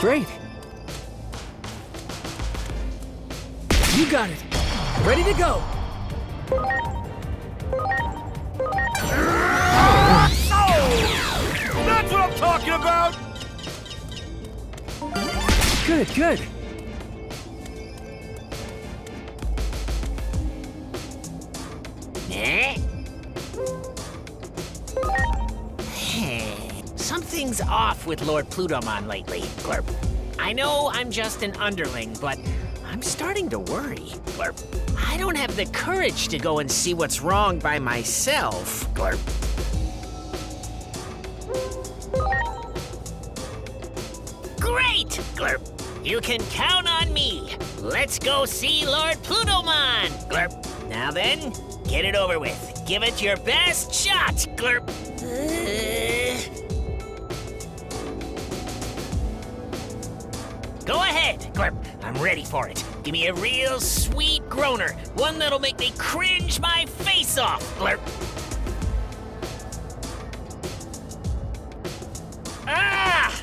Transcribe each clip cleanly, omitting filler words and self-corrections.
Great. You got it. Ready to go. That's what I'm talking about! Good, good. Something's off with Lord Plutomon lately, Glurp. I know I'm just an underling, but I'm starting to worry, Glurp. I don't have the courage to go and see what's wrong by myself, Glurp. Great, Glurp. You can count on me. Let's go see Lord Plutomon, Glurp. Now then, get it over with. Give it your best shot, Glurp. Go ahead, Glurp. I'm ready for it. Give me a real sweet groaner. One that'll make me cringe my face off, Glurp.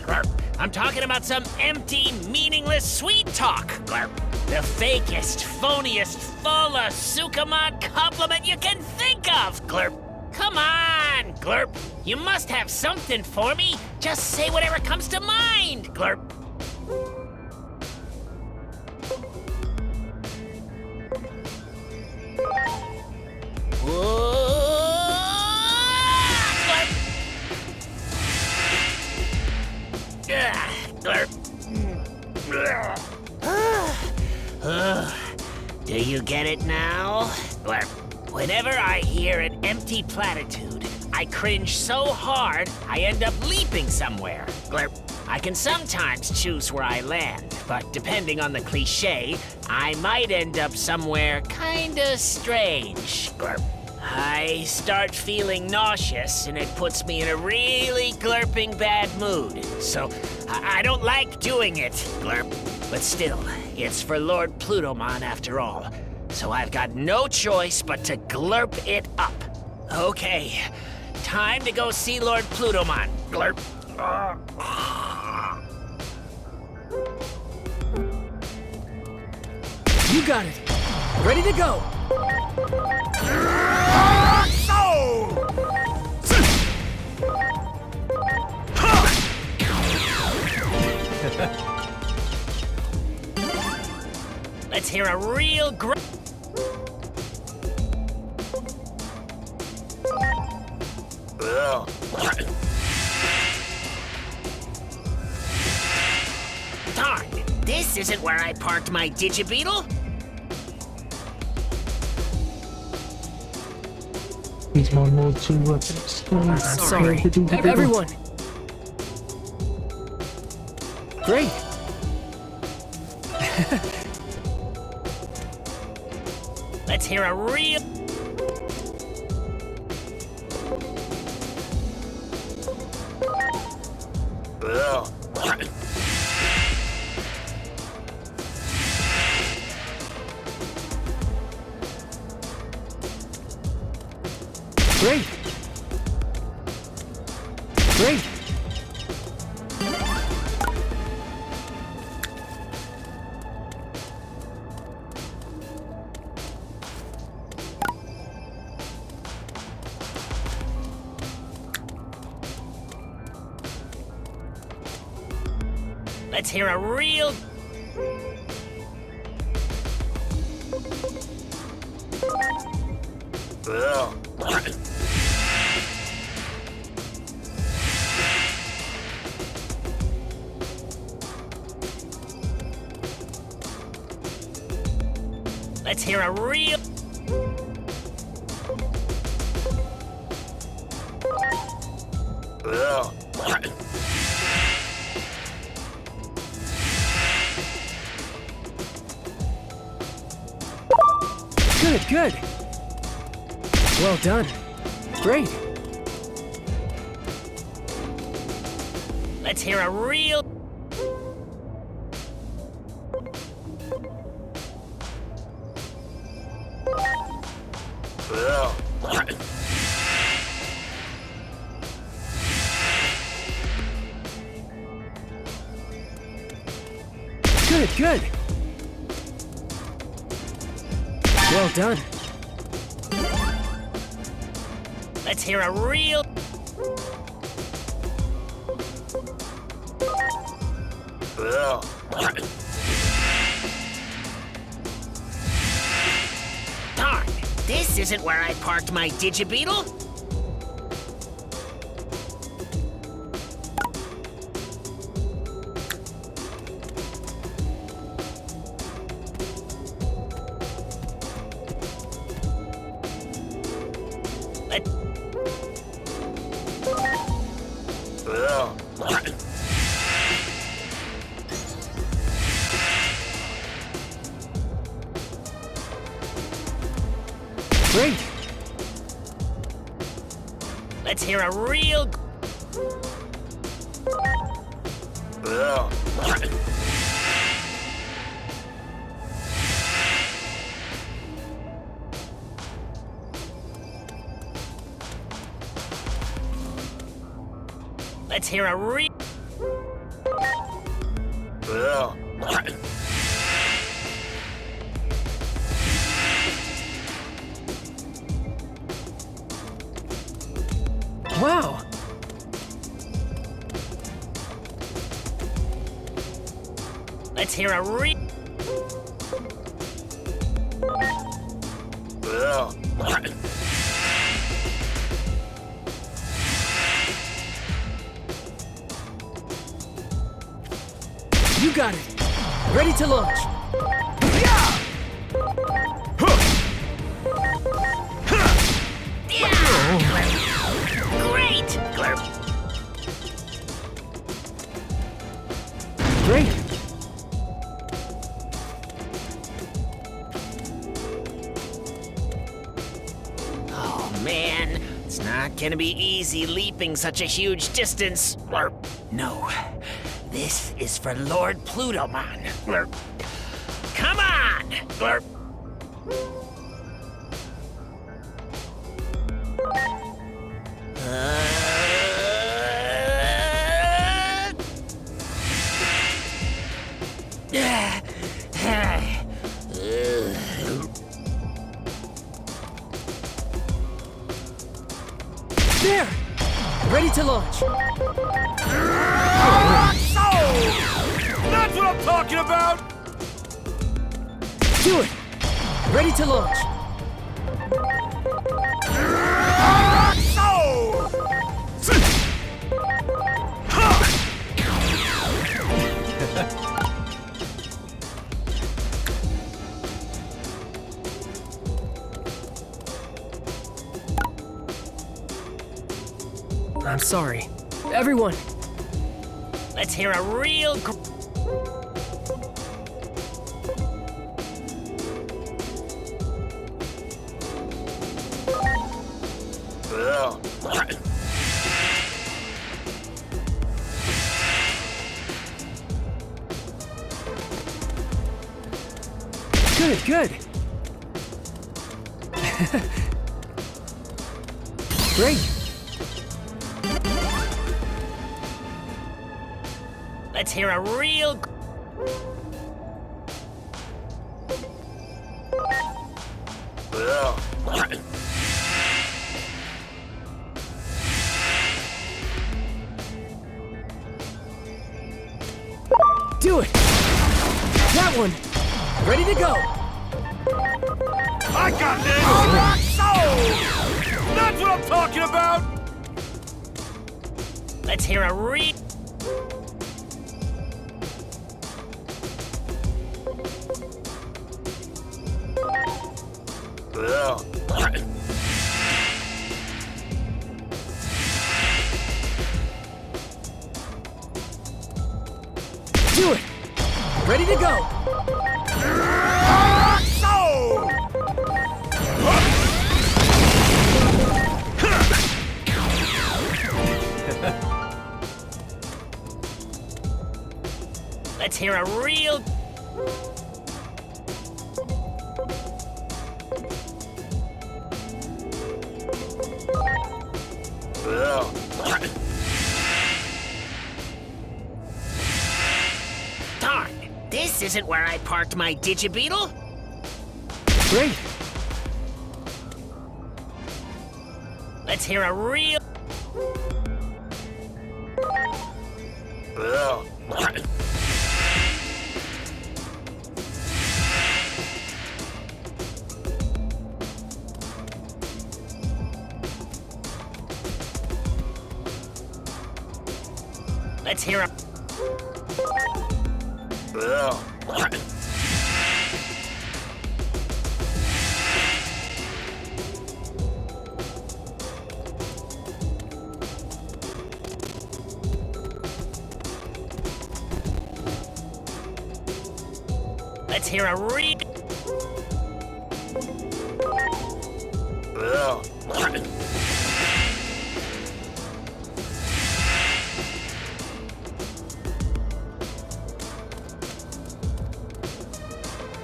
Glurp. I'm talking about some empty, meaningless sweet talk, Glurp. The fakest, phoniest, full of Sukamon compliment you can think of, Glurp. Come on, Glurp. You must have something for me. Just say whatever comes to mind, Glurp. Do you get it now? Glurp. Whenever I hear an empty platitude, I cringe so hard I end up leaping somewhere. Glurp. I can sometimes choose where I land, but depending on the cliche, I might end up somewhere kinda strange. Glurp. I start feeling nauseous, and it puts me in a really glurping bad mood. So I don't like doing it, Glurp. But still, it's for Lord Plutomon after all. So I've got no choice but to glurp it up. Okay, time to go see Lord Plutomon. Glurp. You got it. Ready to go. Let's hear a real Darn, this isn't where I parked my Digibeetle. Digimon Mode 2 weapons. Sorry. Everyone. Great. Let's hear a real... Great. Great. Let's hear a real... Let's hear a real... Good, good. Well done. Great. Let's hear a real... Good, good. Well done. Let's hear a real... Ugh. Darn, this isn't where I parked my Digibeetle. Great. Let's hear a real... Let's hear a real... Wow. Let's hear a real... You got it. Ready to launch. Great! Great. Oh, man. It's not gonna be easy leaping such a huge distance. No. This is for Lord Plutomon. Come on! There. Ready to launch. That's what I'm talking about! Do it. Ready to launch. I'm sorry. Everyone. Let's hear a real... Good, good. Great. Let's hear a real... Do it. That one. Ready to go. I got this! That's what I'm talking about! Let's hear a real... Do it. Ready to go. Let's hear a real... Darn, this This isn't where I parked my Digibeetle. Great. Let's hear a real... Ugh. Let's hear a... Ugh. Let's hear a re... Ugh.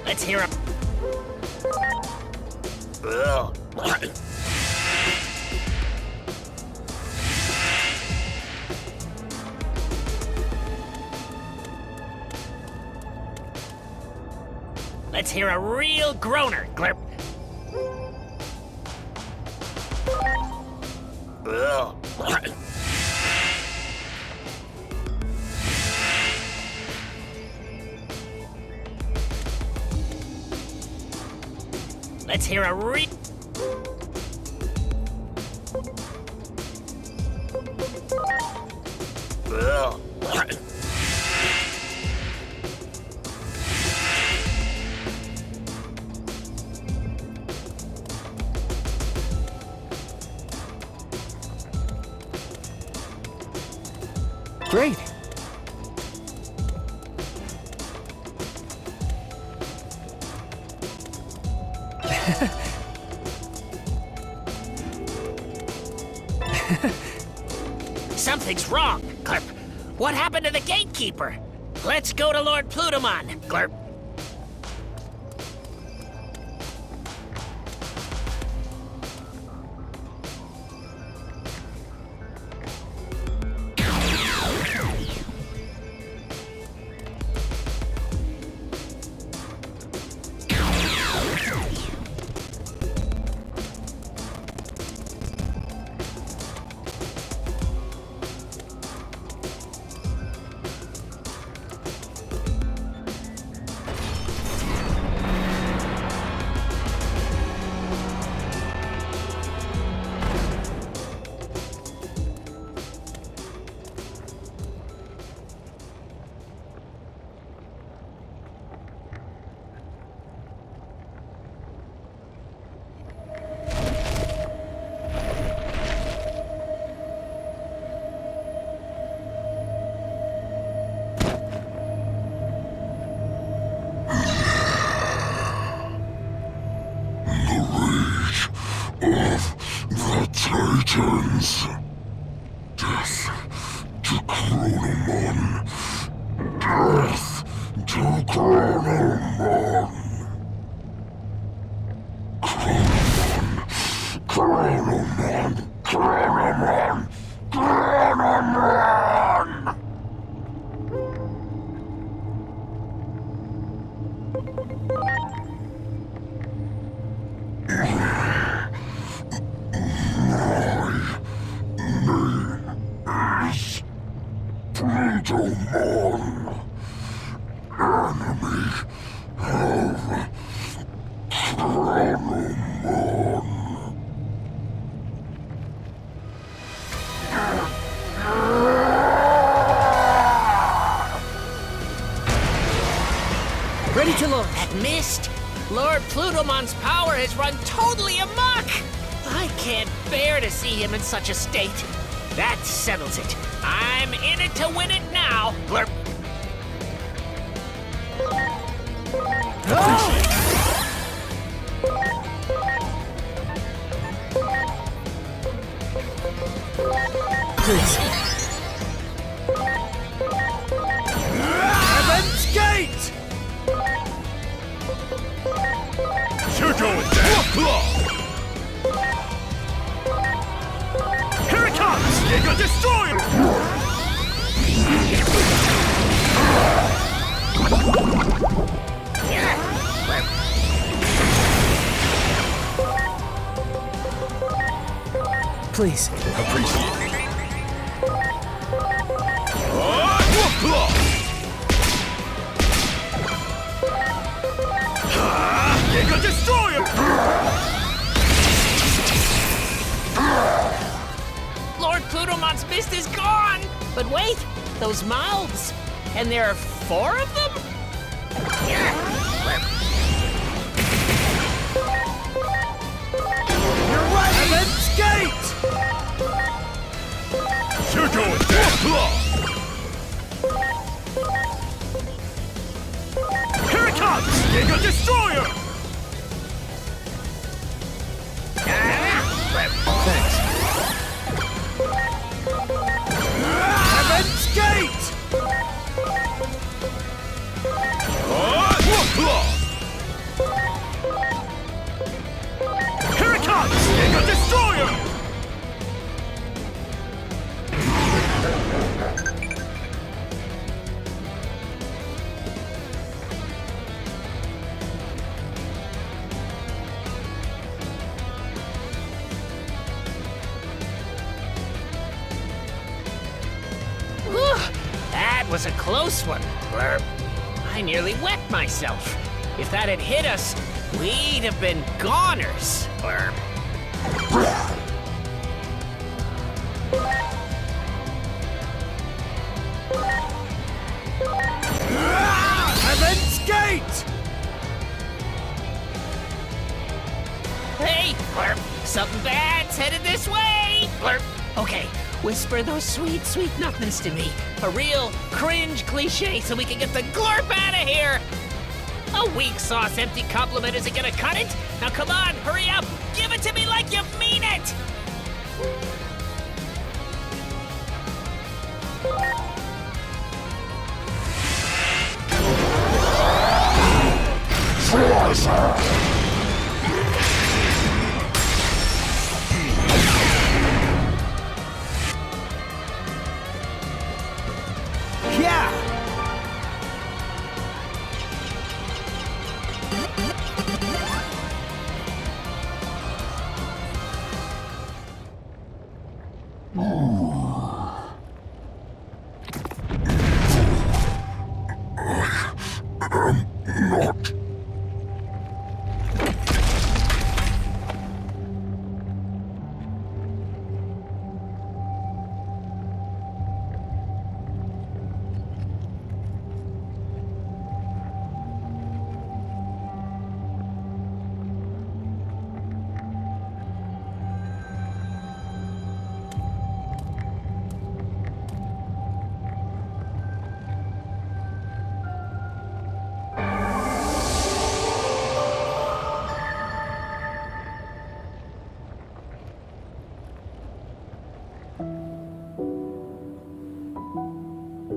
Let's hear a... Ugh. Let's hear a real groaner, Glurp. Ugh. Let's hear a re... Ugh. Great. Something's wrong, Glurp. What happened to the gatekeeper? Let's go to Lord Plutomon, Glurp. Titans. Death to Chronomon. Death to Chronomon. Chronomon. Chronomon. Chronomon. Digimon, enemy of Chronomon. Ready to launch. That mist? Lord Plutomon's power has run totally amok! I can't bear to see him in such a state. That settles it. I'm in it to win it now, Glurp. Please. Heaven's Gate! You're going down! Here it comes! Giga Destroyer! Please. Appreciate it. Giga Destroyer! Lord Plutomon's mist is gone! But wait, those mouths! And there are 4 of them? You're right! Heaven's Gate! You're going down! Here it comes! Giga Destroyer! Thanks. Heaven's Gate! Here it comes! Giga Destroyer! Whew, that was a close one, Blurb. I nearly wet myself. If that had hit us, we'd have been goners, Blurb. Heaven's Gate! Hey, Blurb, something bad's headed this way! Blurb, okay, whisper those sweet, sweet nothings to me. A real cringe cliche so we can get the glurp out of here! A weak sauce empty compliment isn't gonna cut it! Now come on, hurry up! Give it to me like you mean it! Yeah!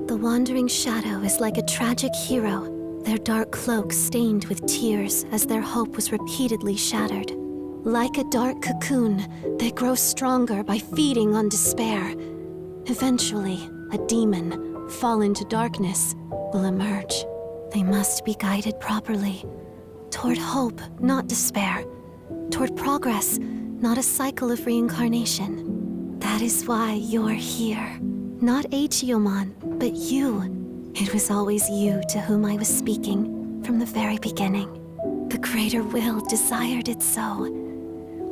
The wandering shadow is like a tragic hero, their dark cloak stained with tears as their hope was repeatedly shattered. Like a dark cocoon, they grow stronger by feeding on despair. Eventually, a demon, fallen to darkness, will emerge. They must be guided properly. Toward hope, not despair. Toward progress, not a cycle of reincarnation. That is why you're here. Not Digimon, but you. It was always you to whom I was speaking from the very beginning. The greater will desired it so.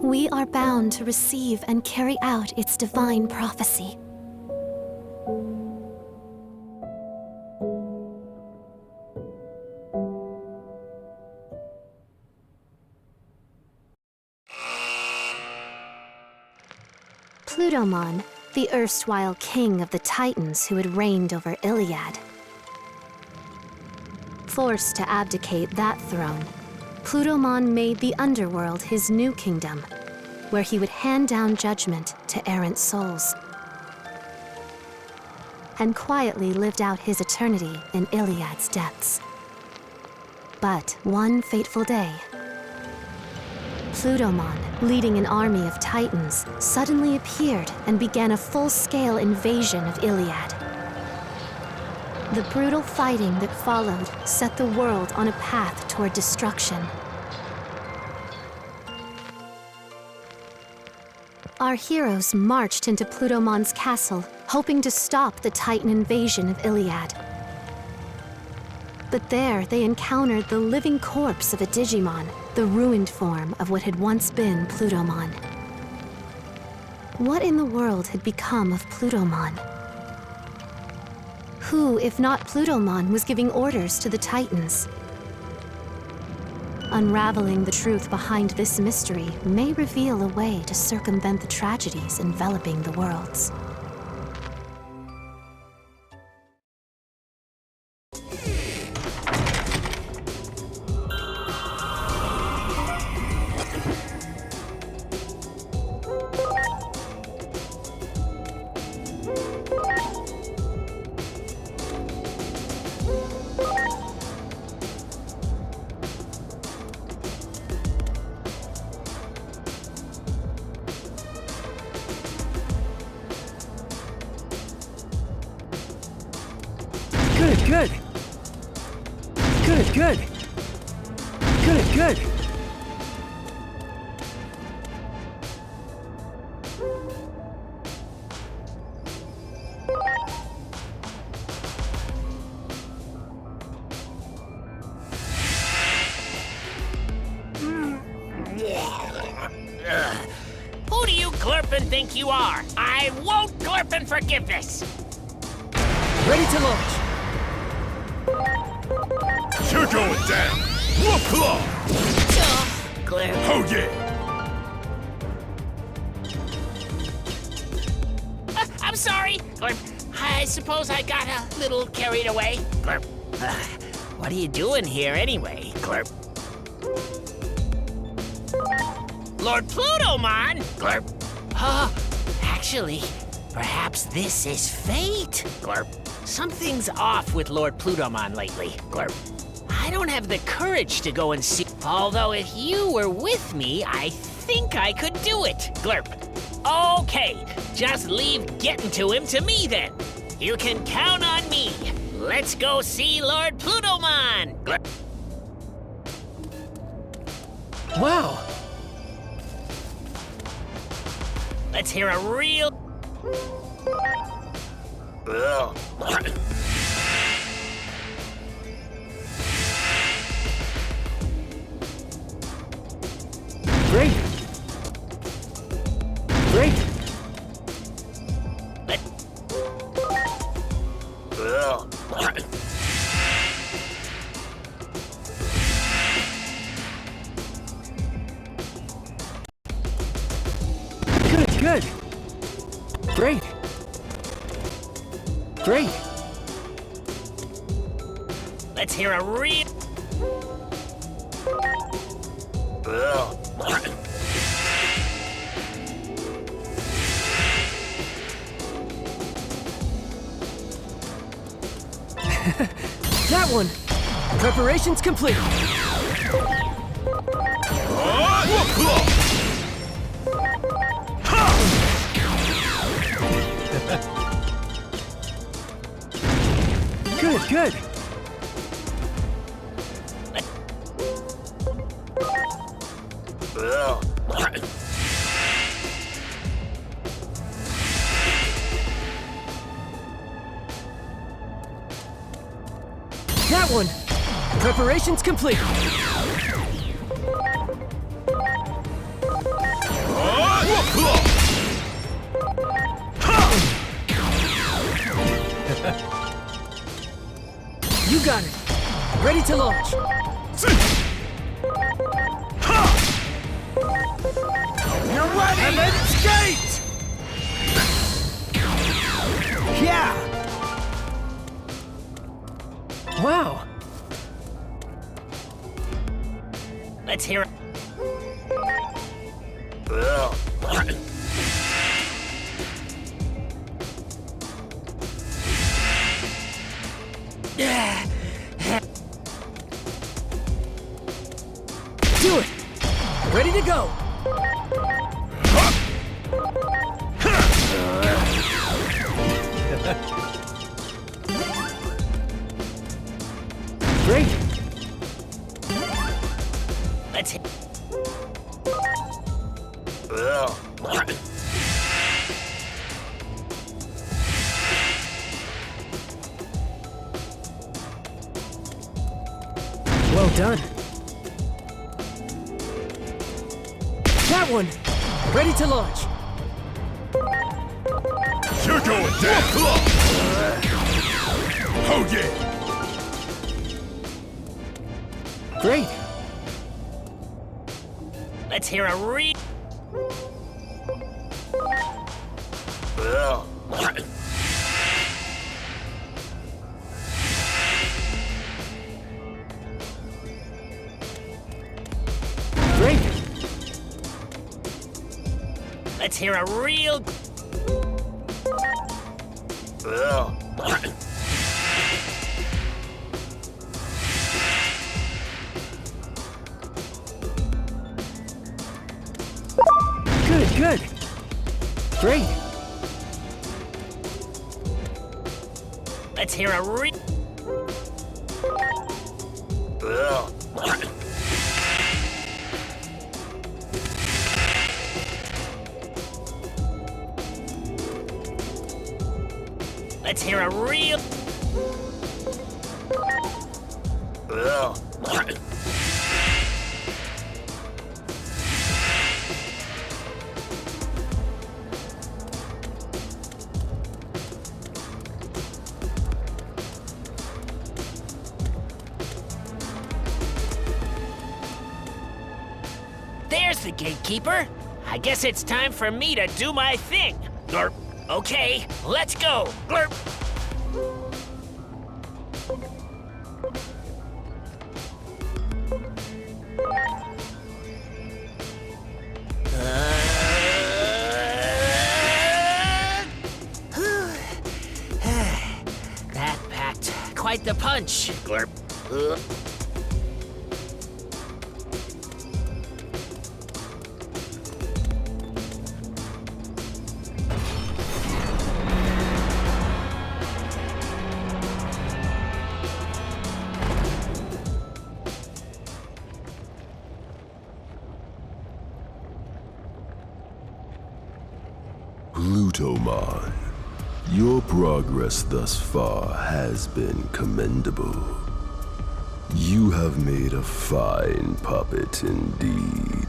We are bound to receive and carry out its divine prophecy. Plutomon, the erstwhile king of the Titans who had reigned over Iliad. Forced to abdicate that throne, Plutomon made the underworld his new kingdom, where he would hand down judgment to errant souls, and quietly lived out his eternity in Iliad's depths. But one fateful day, Plutomon, leading an army of Titans, suddenly appeared and began a full-scale invasion of Iliad. The brutal fighting that followed set the world on a path toward destruction. Our heroes marched into Plutomon's castle, hoping to stop the Titan invasion of Iliad. But there, they encountered the living corpse of a Digimon, the ruined form of what had once been Plutomon. What in the world had become of Plutomon? Who, if not Plutomon, was giving orders to the Titans? Unraveling the truth behind this mystery may reveal a way to circumvent the tragedies enveloping the worlds. Good, good. Good, good. Good, good. Who do you glurpin' think you are? I won't glurpin' forgiveness! Ready to launch. You're going down! Whoop claw! Glurp. Oh yeah! I'm sorry, Glurp. I suppose I got a little carried away. Glurp. What are you doing here anyway, Glurp? Lord Plutomon? Glurp. Actually, perhaps this is fate, Glurp. Something's off with Lord Plutomon lately, Glurp. I don't have the courage to go and see. Although if you were with me, I think I could do it, Glurp. Okay, just leave getting to him to me then. You can count on me. Let's go see Lord Plutomon, Glurp. Wow. Let's hear a real... Ugh. Great. Great. Good, good. Great. Great. Let's hear a real... That one. Preparations complete. Whoop claw! Good, good. That one. Preparations complete. Whoop claw! You got it. Ready to launch. You're ready! And then skate! Yeah. Wow. Let's hear... Do it. Ready to go. Great. Let's hit... done. That one! Ready to launch. You're going down! Oh yeah! Great. Let's hear a Great. Let's hear a real. Good, good. Great. Let's hear a Let's hear a real. There's the gatekeeper. I guess it's time for me to do my thing. Glurp. Okay, let's go. Glurp. That packed quite the punch. Glurp. Plutomon, your progress thus far has been commendable. You have made a fine puppet indeed.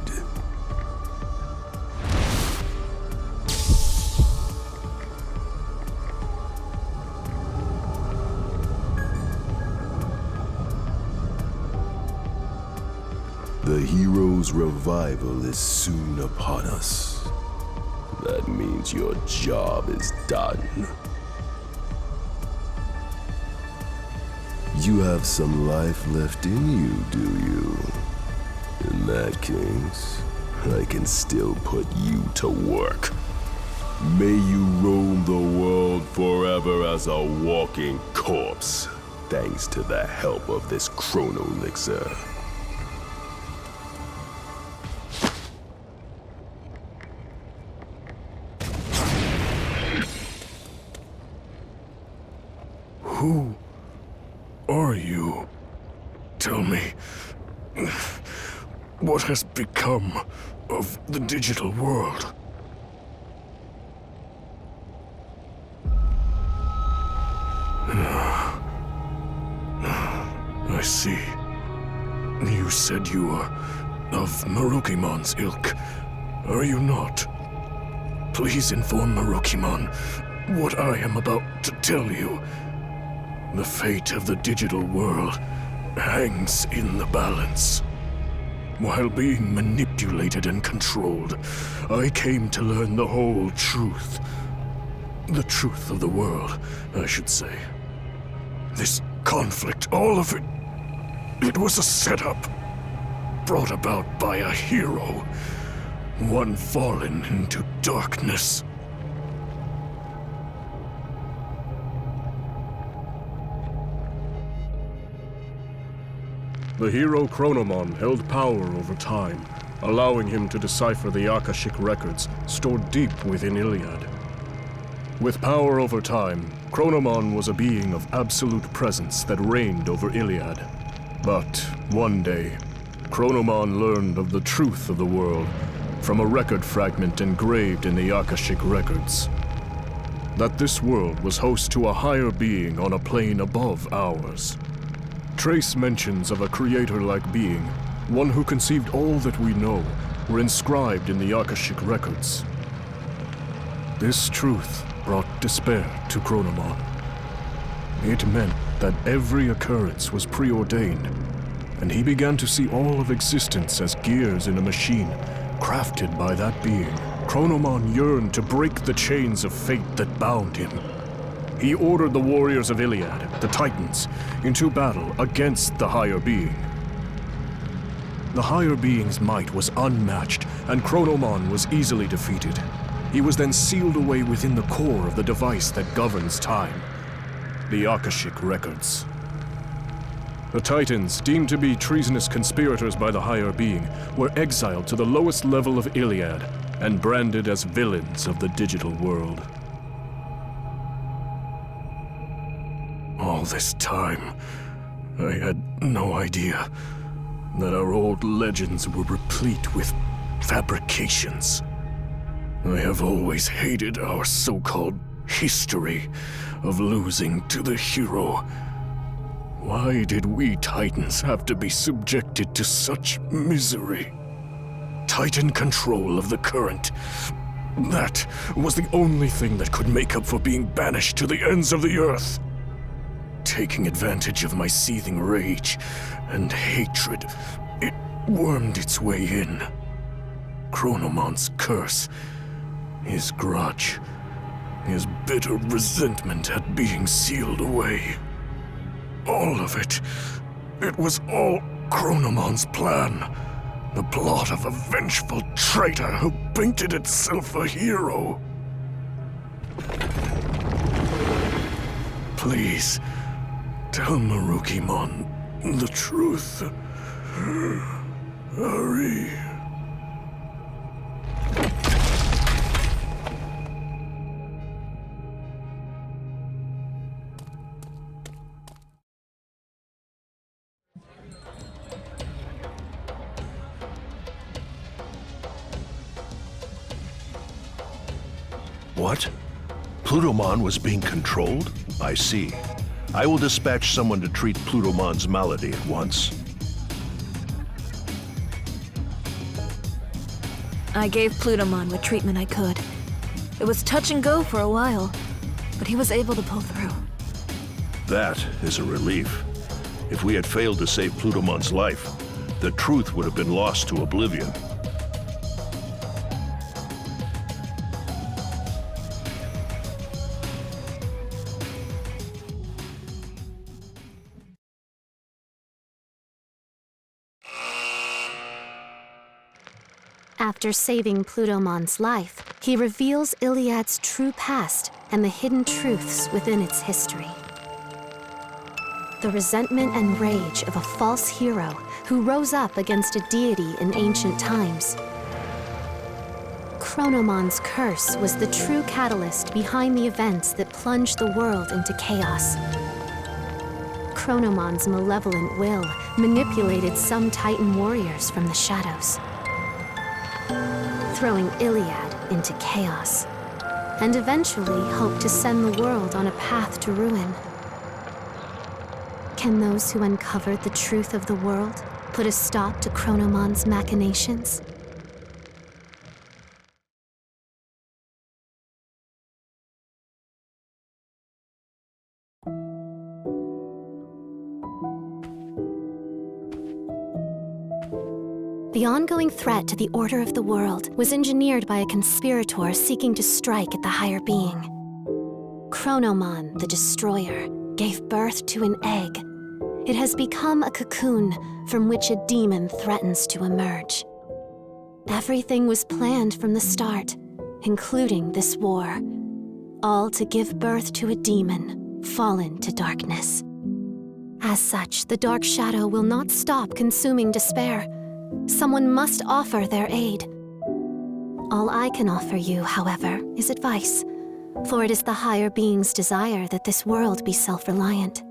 The hero's revival is soon upon us. That means your job is done. You have some life left in you, do you? In that case, I can still put you to work. May you roam the world forever as a walking corpse, thanks to the help of this chrono elixir. Who are you? Tell me, what has become of the digital world? I see. You said you are of Marukimon's ilk, are you not? Please inform Marukimon what I am about to tell you. The fate of the digital world hangs in the balance. While being manipulated and controlled, I came to learn the whole truth. The truth of the world, I should say. This conflict, all of it, it was a setup. Brought about by a hero. One fallen into darkness. The hero Chronomon held power over time, allowing him to decipher the Akashic records stored deep within Iliad. With power over time, Chronomon was a being of absolute presence that reigned over Iliad. But one day, Chronomon learned of the truth of the world from a record fragment engraved in the Akashic records. That this world was host to a higher being on a plane above ours. trace mentions of a creator-like being, one who conceived all that we know, were inscribed in the Akashic records. This truth brought despair to Chronomon. It meant that every occurrence was preordained, and he began to see all of existence as gears in a machine, crafted by that being. Chronomon yearned to break the chains of fate that bound him. He ordered the warriors of Iliad, the Titans, into battle against the higher being. The higher being's might was unmatched, and Chronomon was easily defeated. He was then sealed away within the core of the device that governs time, the Akashic records. The Titans, deemed to be treasonous conspirators by the higher being, were exiled to the lowest level of Iliad and branded as villains of the digital world. All this time, I had no idea that our old legends were replete with fabrications. I have always hated our so-called history of losing to the hero. Why did we Titans have to be subjected to such misery? Titan control of the current. That was the only thing that could make up for being banished to the ends of the earth. Taking advantage of my seething rage and hatred, it wormed its way in. Chronomon's curse, his grudge, his bitter resentment at being sealed away. All of it. It was all Chronomon's plan. The plot of a vengeful traitor who painted itself a hero. Please, tell Marukimon the truth. Hurry. What? Plutomon was being controlled? I see. I will dispatch someone to treat Plutomon's malady at once. I gave Plutomon what treatment I could. It was touch and go for a while, but he was able to pull through. That is a relief. If we had failed to save Plutomon's life, the truth would have been lost to oblivion. After saving Plutomon's life, he reveals Iliad's true past and the hidden truths within its history. The resentment and rage of a false hero who rose up against a deity in ancient times. Chronomon's curse was the true catalyst behind the events that plunged the world into chaos. Chronomon's malevolent will manipulated some Titan warriors from the shadows, throwing Iliad into chaos, and eventually hoped to send the world on a path to ruin. Can those who uncovered the truth of the world put a stop to Chronomon's machinations? The ongoing threat to the order of the world was engineered by a conspirator seeking to strike at the higher being. Chronomon, the Destroyer, gave birth to an egg. It has become a cocoon from which a demon threatens to emerge. Everything was planned from the start, including this war, all to give birth to a demon, fallen to darkness. As such, the Dark Shadow will not stop consuming despair. Someone must offer their aid. All I can offer you, however, is advice, for it is the higher being's desire that this world be self-reliant.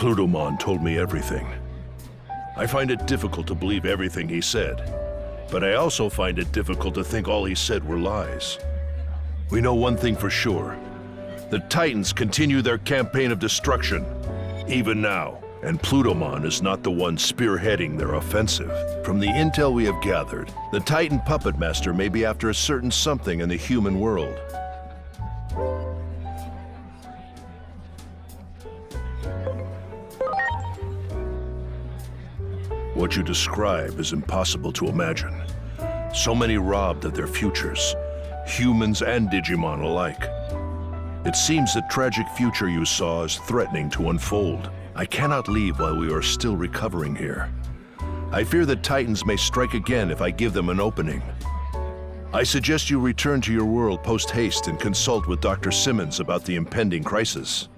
Plutomon told me everything. I find it difficult to believe everything he said, but I also find it difficult to think all he said were lies. We know one thing for sure. The Titans continue their campaign of destruction, even now, and Plutomon is not the one spearheading their offensive. From the intel we have gathered, the Titan Puppet Master may be after a certain something in the human world. What you describe is impossible to imagine. So many robbed of their futures, humans and Digimon alike. It seems the tragic future you saw is threatening to unfold. I cannot leave while we are still recovering here. I fear the Titans may strike again if I give them an opening. I suggest you return to your world post-haste and consult with Dr. Simmons about the impending crisis.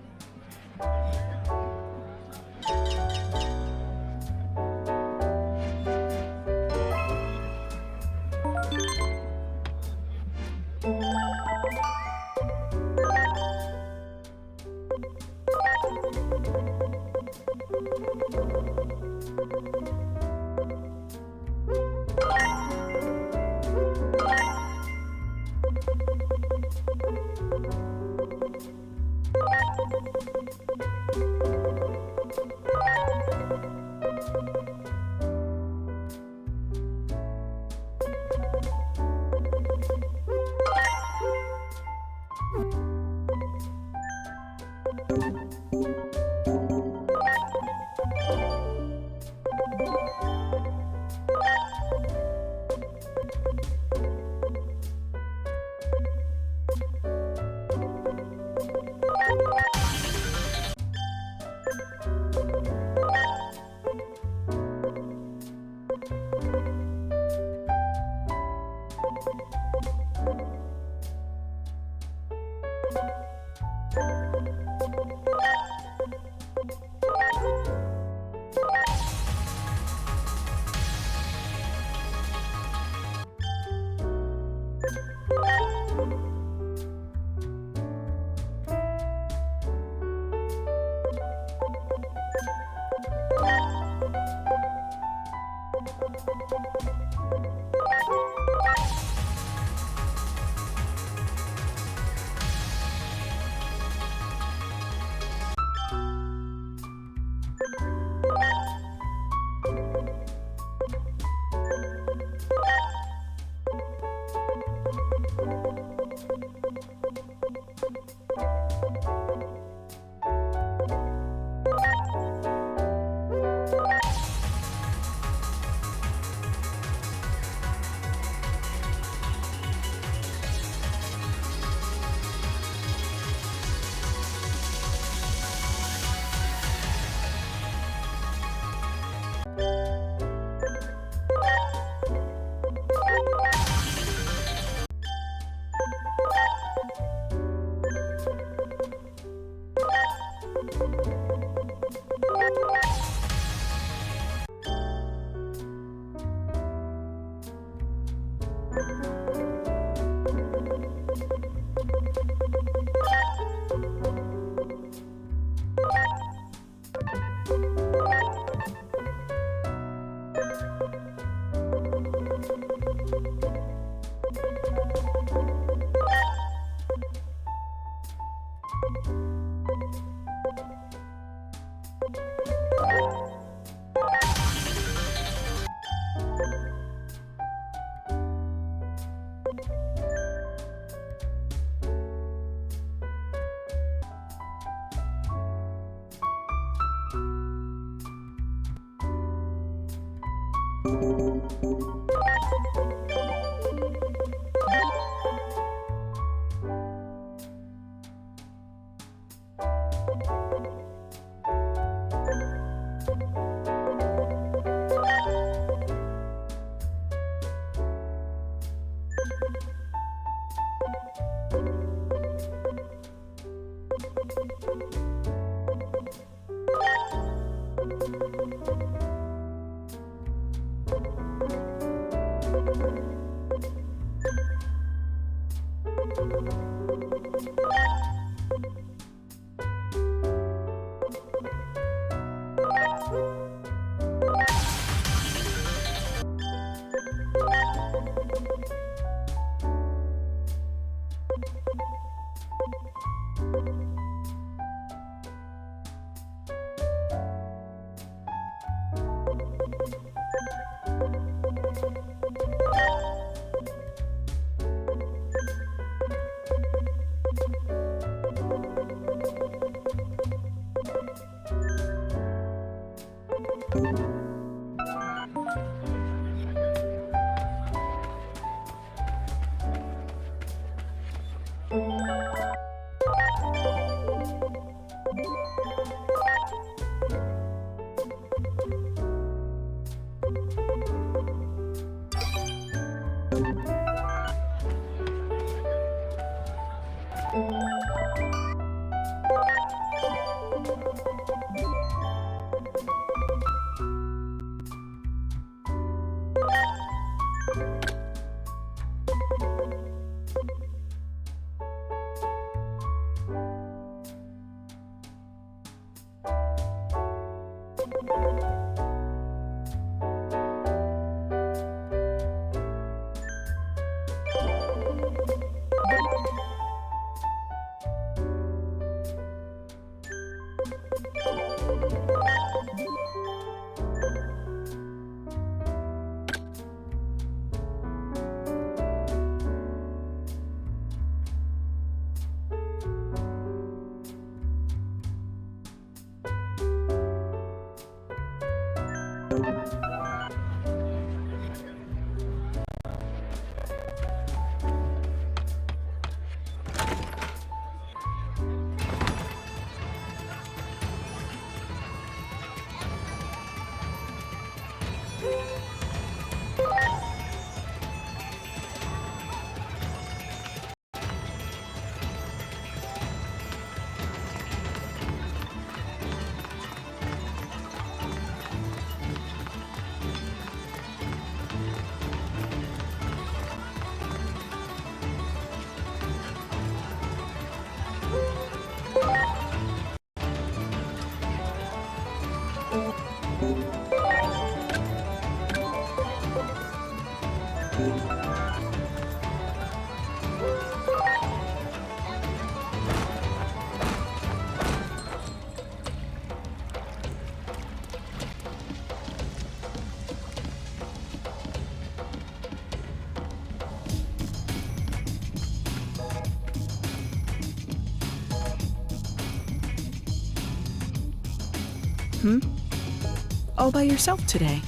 All by yourself today?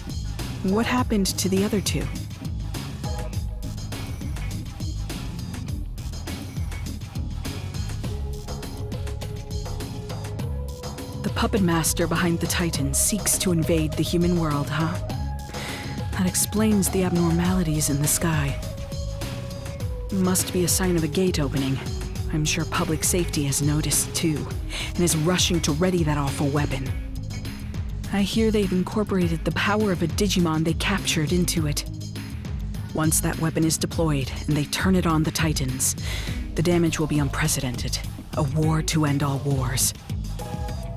What happened to the other two? The puppet master behind the Titans seeks to invade the human world, huh? That explains the abnormalities in the sky. Must be a sign of a gate opening. I'm sure public safety has noticed too, and is rushing to ready that awful weapon. I hear they've incorporated the power of a Digimon they captured into it. Once that weapon is deployed and they turn it on the Titans, the damage will be unprecedented. A war to end all wars.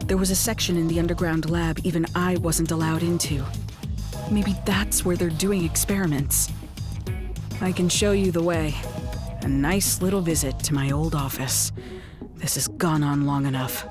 There was a section in the underground lab even I wasn't allowed into. Maybe that's where they're doing experiments. I can show you the way. A nice little visit to my old office. This has gone on long enough.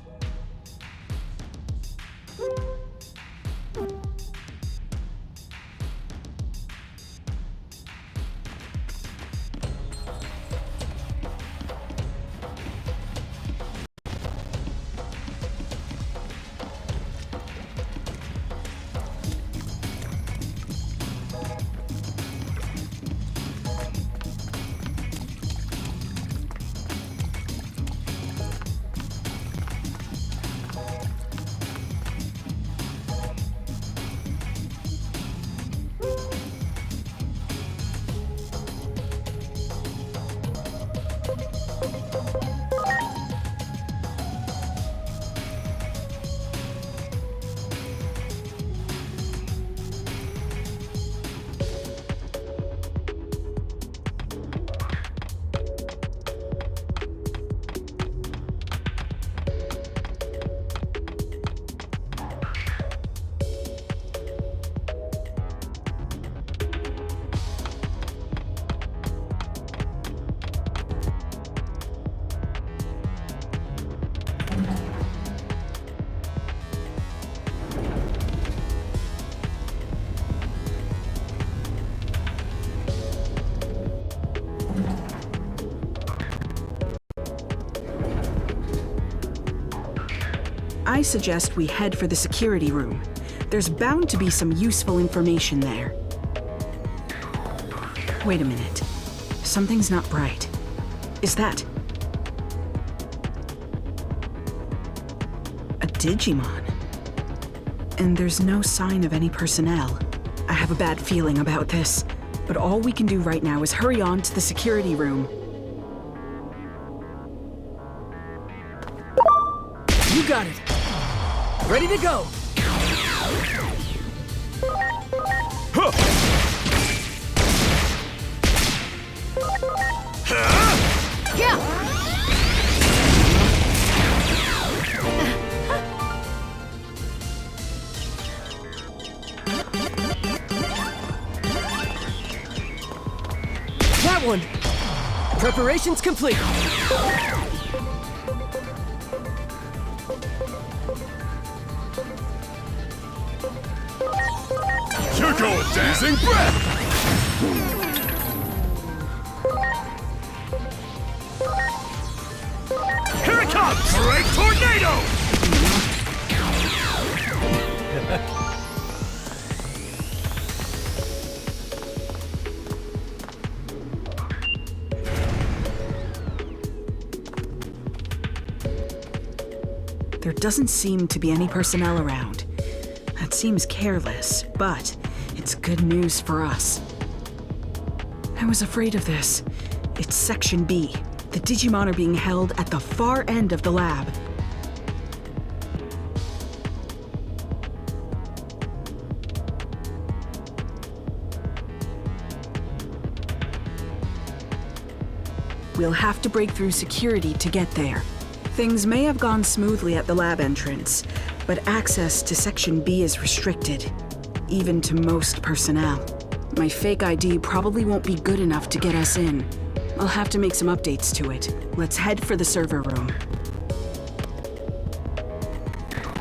I suggest we head for the security room. There's bound to be some useful information there. Wait a minute. Something's not right. Is that a Digimon? And there's no sign of any personnel. I have a bad feeling about this, but all we can do right now is hurry on to the security room. You got it. Ready to go. Yeah! That one. Preparations complete. You're going dancing breath! Here it comes! Great tornado! There doesn't seem to be any personnel around. That seems careless, but it's good news for us. I was afraid of this. It's Section B. The Digimon are being held at the far end of the lab. We'll have to break through security to get there. Things may have gone smoothly at the lab entrance, but access to Section B is restricted, even to most personnel. My fake ID probably won't be good enough to get us in. I'll have to make some updates to it. Let's head for the server room.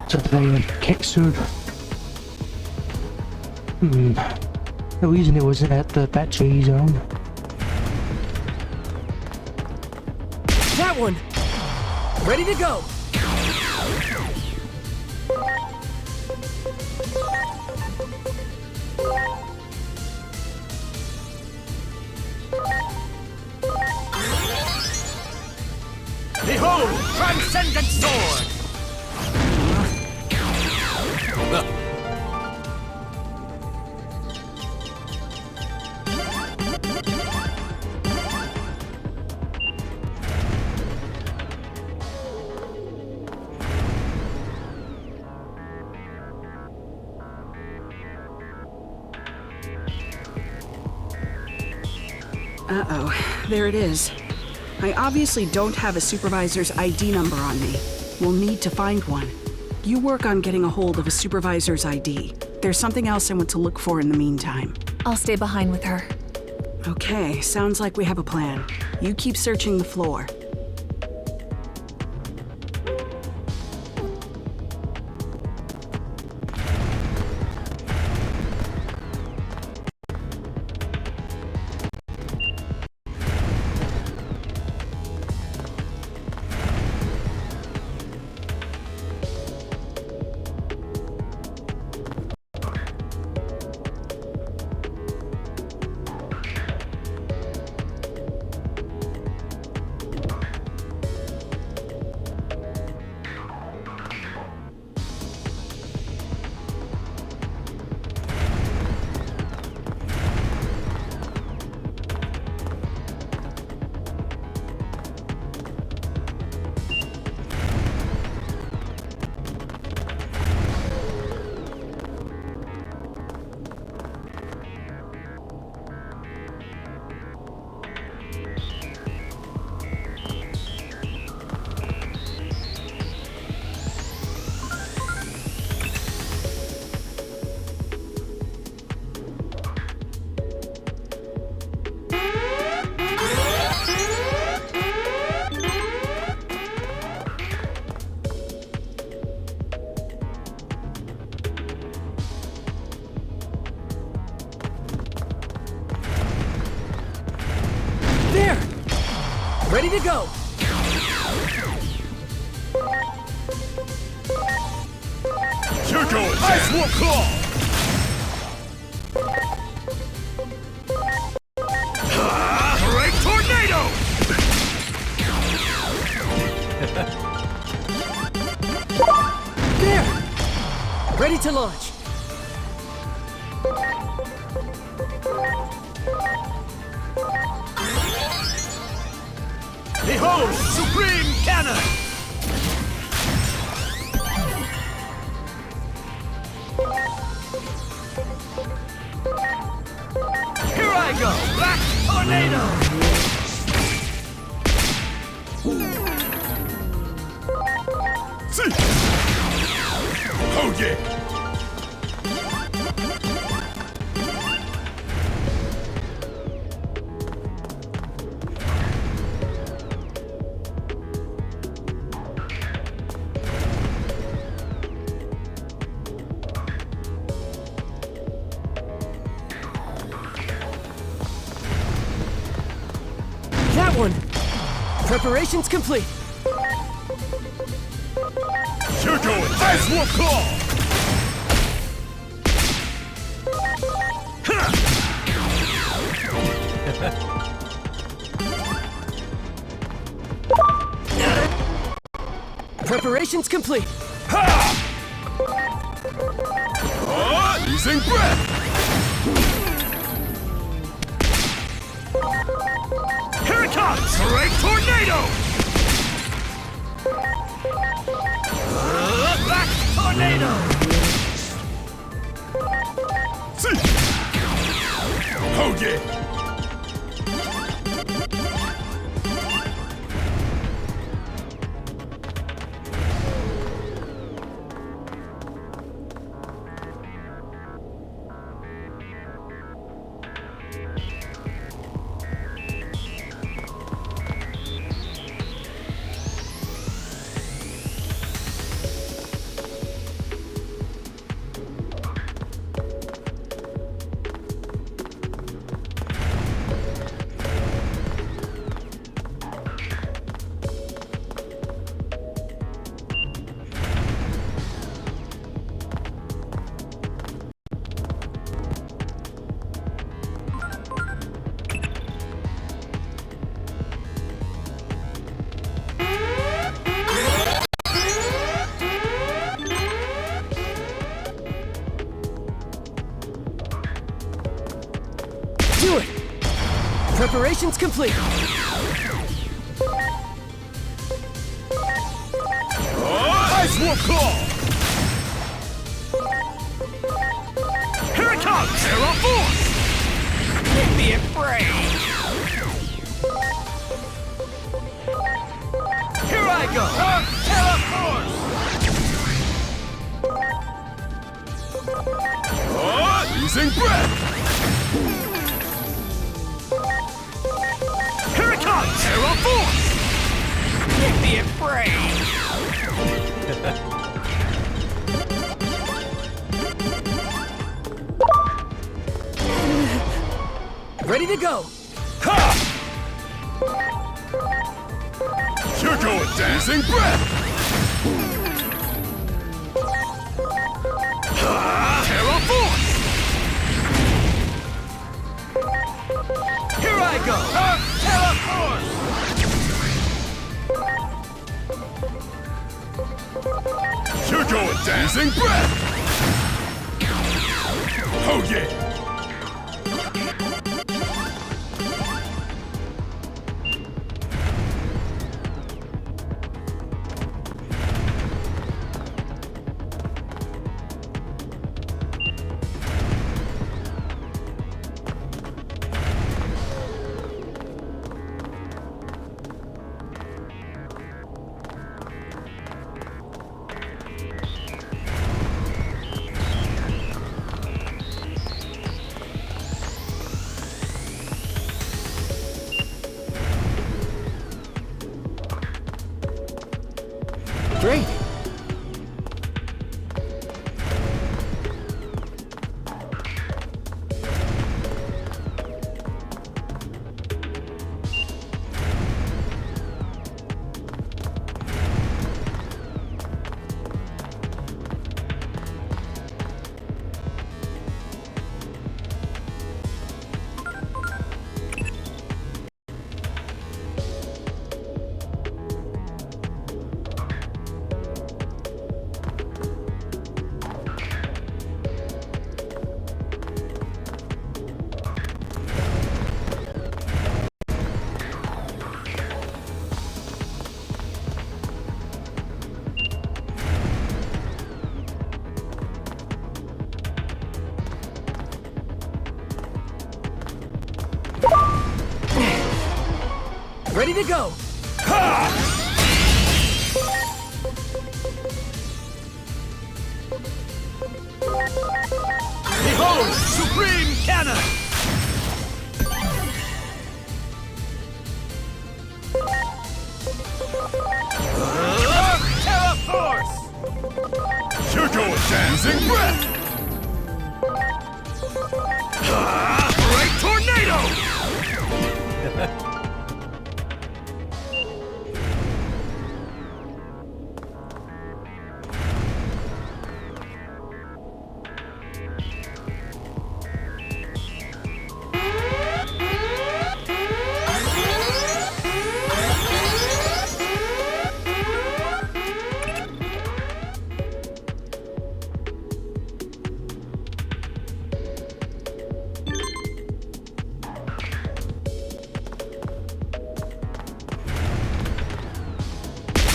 So the Kexur. The reason it wasn't at the battery zone. That one. Ready to go. Behold, transcendent sword! Uh-oh, there it is. I obviously don't have a supervisor's ID number on me. We'll need to find one. You work on getting a hold of a supervisor's ID. There's something else I want to look for in the meantime. I'll stay behind with her. Okay, sounds like we have a plan. You keep searching the floor. Ready to go! Ice Wolf Claw! Great Tornado! There! Ready to launch. Behold, Supreme Cannon! Here I go! Black Tornado! See! Oh yeah! That one! Preparations complete. You're going Ice Wolf Claw! Preparations complete. Using breath! Here it comes! Great Tornado! Black Tornado! See! Oh yeah! Do it! Preparations complete. Ice Wolf Claw! Here it comes! Terra Force! Give me a break! Here I go! Terra Force! Using breath! Here it comes! Terra Force! Give me a break! Ready to go. Ha! You're going dancing breath! Terra Force! Here I go! Terra Force! You're going dancing breath! Oh yeah! Great. Ready to go! Behold, Supreme Cannon! Terra Force! You're going dancing breath! Great Tornado!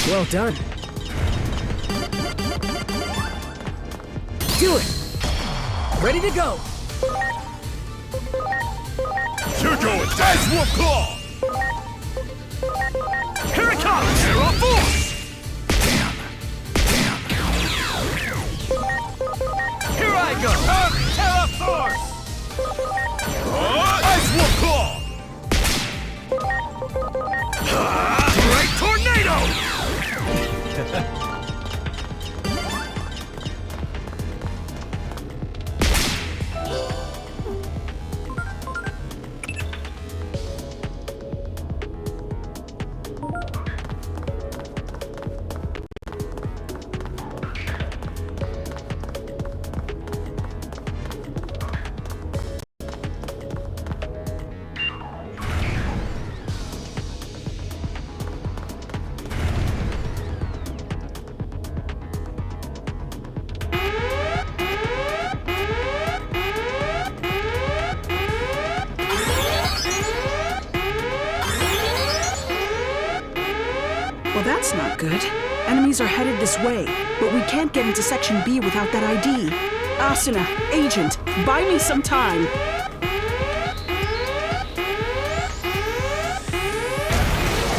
Well done. Do it! Ready to go! You're going Dash Wolf Claw! Here it comes! Terra Force! Damn. Here I go! Terra Force! Ice Wolf Claw! Great Tornado! Well, that's not good. Enemies are headed this way, but we can't get into Section B without that ID. Asuna, Agent, buy me some time.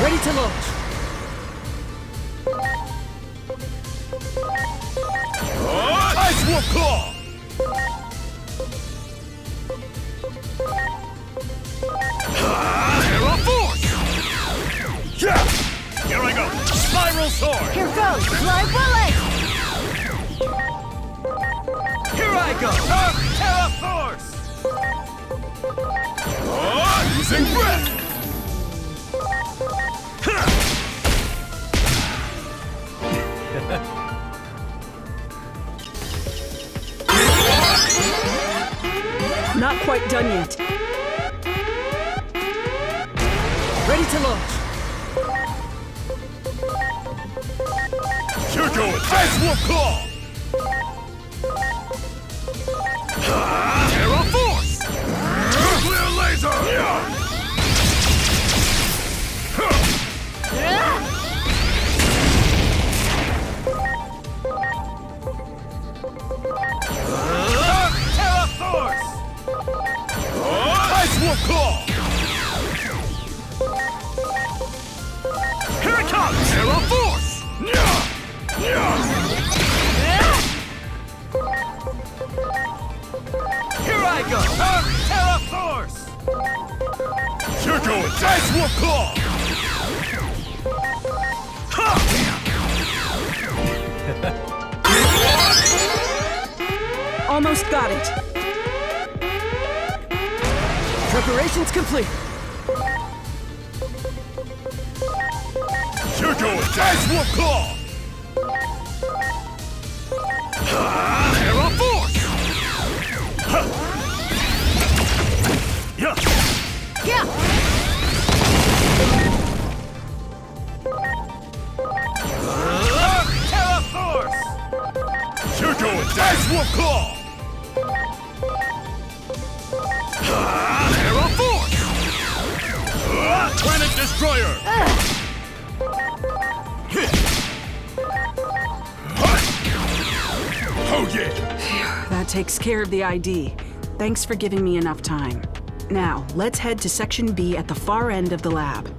Ready to launch! Ice Wolf Claw! Terra Force! Yeah! Here I go! Spiral Sword! Here goes! Fly bullet! Here I go! Terra Force! Using breath! Not quite done yet. Ready to launch! You're going Ice Wolf Claw! Terra Force! Nuclear Laser! Terra Force! Ice Wolf Claw! Here it comes! Terra Force! Here I go! Terra Force! You're going Ice Wolf Claw! Almost got it. Preparations complete! You're going Ice Wolf Claw! Terra Force! Yeah! Terra Force! You're going Ice Wolf Claw! Terra Force! Planet Destroyer! Oh yeah! That takes care of the ID. Thanks for giving me enough time. Now, let's head to Section B at the far end of the lab.